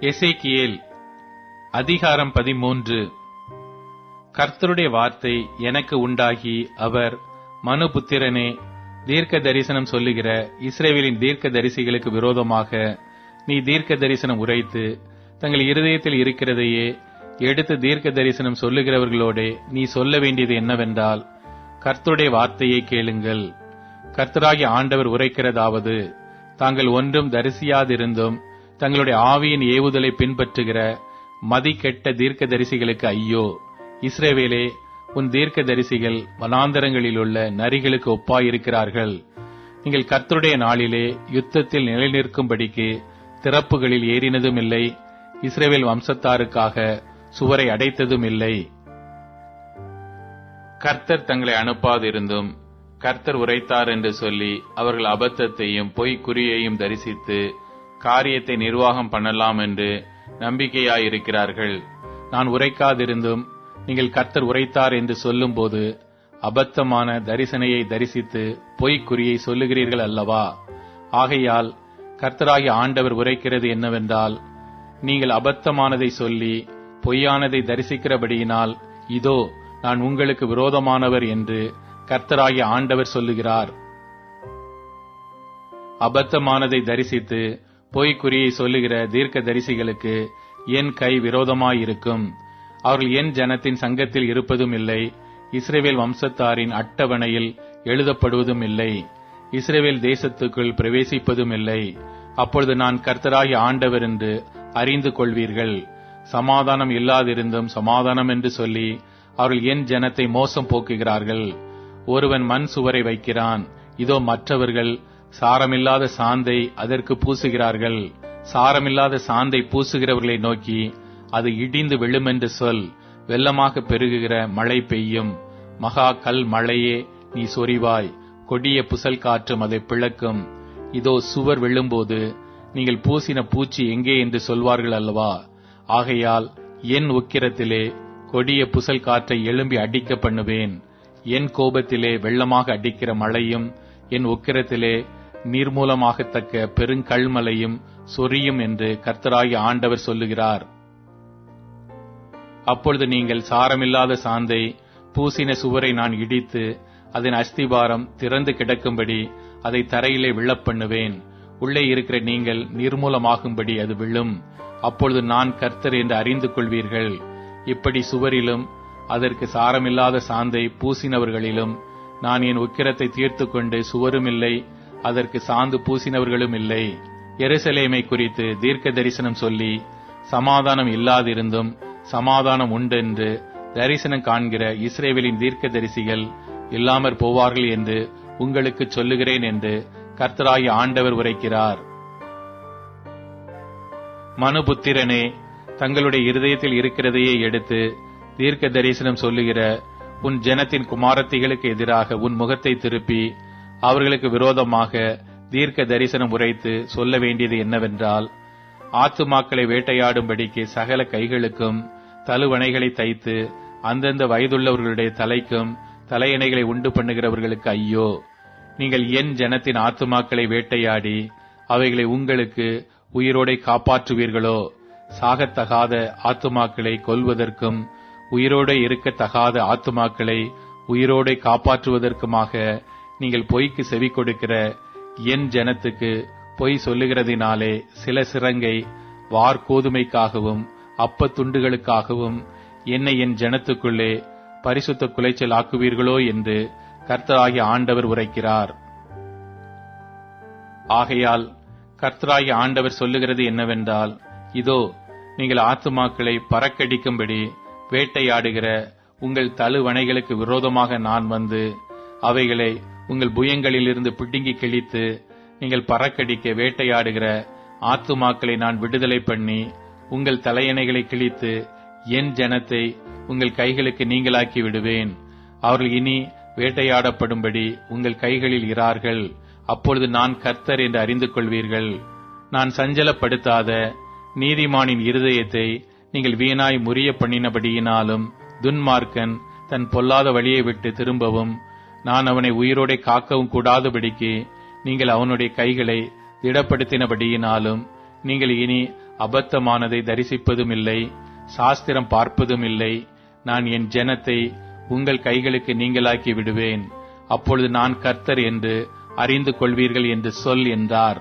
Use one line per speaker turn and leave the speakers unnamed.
எசேக்கியேல் அதிகாரம் 13. கர்த்தருடைய வார்த்தை எனக்கு உண்டாகி அவர், மனுபுத்திரனே, தீர்க்க தரிசனம் சொல்லுகிற இஸ்ரவேலின் தீர்க்க தரிசிகளுக்கு விரோதமாக நீ தீர்க்க தரிசனம் உரைத்து தங்கள் இருதயத்தில் இருக்கிறதையே எடுத்து தீர்க்க தரிசனம் சொல்லுகிறவர்களோடே நீ சொல்ல வேண்டியது என்னவென்றால், கர்த்தருடைய வார்த்தையை கேளுங்கள். கர்த்தராகிய ஆண்டவர் உரைக்கிறதாவது, தாங்கள் ஒன்றும் தரிசியாதிருந்தும் தங்களுடைய ஆவியின் ஏவுதலை பின்பற்றுகிற மதிகெட்ட தீர்க்க தரிசிகளுக்கு ஐயோ! இஸ்ரவேலே, உன் தீர்க்க தரிசிகள் வனாந்தரங்களிலுள்ள நரிகளுக்கு ஒப்பாயிருக்கிறார்கள். நீங்கள் கர்த்தருடைய நாளிலே யுத்தத்தில் நிலைநிற்கும்படிக்கு திறப்புகளில் ஏறினதும் இல்லை, இஸ்ரவேல் வம்சத்தாருக்காக சுவரை அடைத்ததும் இல்லை. கர்த்தர் தங்களை அனுப்பாதிருந்தும் கர்த்தர் உரைத்தார் என்று சொல்லி அவர்கள் அபத்தத்தையும் பொய்க்குறியையும் தரிசித்து காரியத்தை நிர்வாகம் பண்ணலாம் என்று நம்பிக்கையாயிருக்கிறார்கள். நான் உரைக்காதிருந்தும் நீங்கள் கர்த்தர் உரைத்தார் என்று சொல்லும் போது அபத்தமான தரிசனையை தரிசித்து பொய்க்குறியை சொல்லுகிறீர்கள் அல்லவா? ஆகையால் கர்த்தராகிய ஆண்டவர் உரைக்கிறது என்னவென்றால், நீங்கள் அபத்தமானதை சொல்லி பொய்யானதை தரிசிக்கிறபடியினால் இதோ நான் உங்களுக்கு விரோதமானவர் என்று கர்த்தராகிய ஆண்டவர் சொல்லுகிறார். அபத்தமானதை தரிசித்து பொய்க்குறியை சொல்லுகிற தீர்க்க தரிசிகளுக்கு என் கை விரோதமாயிருக்கும். அவர்கள் என் ஜனத்தின் சங்கத்தில் இருப்பதும் இல்லை, இஸ்ரவேல் வம்சத்தாரின் அட்டவணையில் எழுதப்படுவதும் இல்லை, இஸ்ரவேல் தேசத்துக்குள் பிரவேசிப்பதும் இல்லை. அப்பொழுது நான் கர்த்தராகிய ஆண்டவர் என்று அறிந்து கொள்வீர்கள். சமாதானம் இல்லாதிருந்தும் சமாதானம் என்று சொல்லி அவர்கள் என் ஜனத்தை மோசம் போக்குகிறார்கள். ஒருவன் மண் சுவரை வைக்கிறான், இதோ மற்றவர்கள் சாரமில்லாத சாந்தை அதற்கு பூசுகிறார்கள். சாரமில்லாத சாந்தை பூசுகிறவர்களை நோக்கி, அது இடிந்து விழுமென்று சொல். வெள்ளமாக பெருகுகிற மழை பெய்யும். மகா கல் மழையே, நீ சொரிவாய். கொடிய புசல் காற்றும் அதை பிளக்கும். இதோ சுவர் விழும்போது நீங்கள் பூசின பூச்சி எங்கே என்று சொல்வார்கள் அல்லவா? ஆகையால் என் உக்கிரத்திலே கொடிய புசல் காற்றை எழும்பி அடிக்க பண்ணுவேன். என் கோபத்திலே வெள்ளமாக அடிக்கிற மழையும் என் உக்கிரத்திலே நீர்மூலமாகத்தக்க பெருங்கல்மலையும் சொரியும் என்று கர்த்தராகிய ஆண்டவர் சொல்லுகிறார். அப்பொழுது நீங்கள் சாரமில்லாத சாந்தை பூசின சுவரை நான் இடித்து அதன் அஸ்திபாரம் திறந்து கிடக்கும்படி அதை தரையிலே விழப்பண்ணுவேன். உள்ளே இருக்கிற நீங்கள் நிர்மூலமாகும்படி அது விழும். அப்பொழுது நான் கர்த்தர் என்று அறிந்து கொள்வீர்கள். இப்படி சுவரிலும் அதற்கு சாரமில்லாத சாந்தை பூசினவர்களிலும் நான் என் உக்கிரத்தை தீர்த்து கொண்டு சுவரும் இல்லை, அதற்கு சாந்து பூசினவர்களும் இல்லை. எருசலேமை குறித்து தீர்க்க தரிசனம் சொல்லி சமாதானம் இல்லாதிருந்தும் சமாதானம் உண்டென்று தரிசனம் காண்கிற இஸ்ரவேலின் தீர்க்க தரிசிகள் இல்லாமற் போவார்கள் என்று உங்களுக்கு சொல்லுகிறேன் என்று கர்த்தராகிய ஆண்டவர் உரைக்கிறார். மனுபுத்திரனே, தங்களுடைய இருதயத்தில் இருக்கிறதையே எடுத்து தீர்க்க தரிசனம் சொல்லுகிற உன் ஜனத்தின் குமாரத்திகளுக்கு எதிராக உன் முகத்தை திருப்பி அவர்களுக்கு விரோதமாக தீர்க்க தரிசனம் உரைத்து சொல்ல வேண்டியது என்னவென்றால், ஆத்துமாக்களை வேட்டையாடும்படிக்கு சகல கைகளுக்கும் தழுவணைகளை தைத்து அந்தந்த வயதுள்ளவர்களுடைய தலைக்கும் தலையணைகளை உண்டு பண்ணுகிறவர்களுக்கு ஐயோ! நீங்கள் என் ஜனத்தின் ஆத்துமாக்களை வேட்டையாடி அவைகளை உங்களுக்கு உயிரோடை காப்பாற்றுவீர்களோ? சாகத்தகாத ஆத்துமாக்களை கொல்வதற்கும் உயிரோடு இருக்கத்தகாத ஆத்துமாக்களை உயிரோடை காப்பாற்றுவதற்குமாக நீங்கள் பொய்க்கு செவி கொடுக்கிற என் ஜனத்துக்கு பொய் சொல்லுகிறதினாலே சில சிறங்கை வார்கோதுமைக்காகவும் அப்பத்துண்டுகளுக்காகவும் என்னை என் ஜனத்துக்குள்ளே பரிசுத்த குலைச்சல் ஆக்குவீர்களோ என்று கர்த்தராகிய ஆண்டவர் உரைக்கிறார். ஆகையால் கர்த்தராகிய ஆண்டவர் சொல்லுகிறது என்னவென்றால், இதோ நீங்கள் ஆத்துமாக்களை பறக்கடிக்கும்படி வேட்டையாடுகிற உங்கள் தழுவணைகளுக்கு விரோதமாக நான் வந்து அவைகளை உங்கள் புயங்களிலிருந்து பிடுங்கி கிழித்து நீங்கள் பறக்கடிக்க வேட்டையாடுகிற ஆத்துமாக்களை நான் விடுதலை பண்ணி உங்கள் தலையணைகளை கிழித்து என் ஜனத்தை உங்கள் கைகளுக்கு நீங்களாக்கி விடுவேன். அவர்கள் இனி வேட்டையாடப்படும்படி உங்கள் கைகளில் இரார்கள். அப்பொழுது நான் கர்த்தர் என்று அறிந்து கொள்வீர்கள். நான் சஞ்சலப்படுத்தாத நீதிமானின் இருதயத்தை நீங்கள் வீணாய் முறிய பண்ணினபடியினாலும் துன்மார்க்கன் தன் பொல்லாத வழியை விட்டு திரும்பவும் நான் அவனை உயிரோடே காக்கவும் கூடாதபடிக்கு நீங்கள் அவனுடைய கைகளை திடப்படுத்தினபடியினாலும் நீங்கள் இனி அபத்தமானதை தரிசிப்பதும் இல்லை, சாஸ்திரம் பார்ப்பதும் இல்லை. நான் என் ஜனத்தை உங்கள் கைகளுக்கு நீங்களாக்கி விடுவேன். அப்பொழுது நான் கர்த்தர் என்று அறிந்து கொள்வீர்கள் என்று சொல் என்றார்.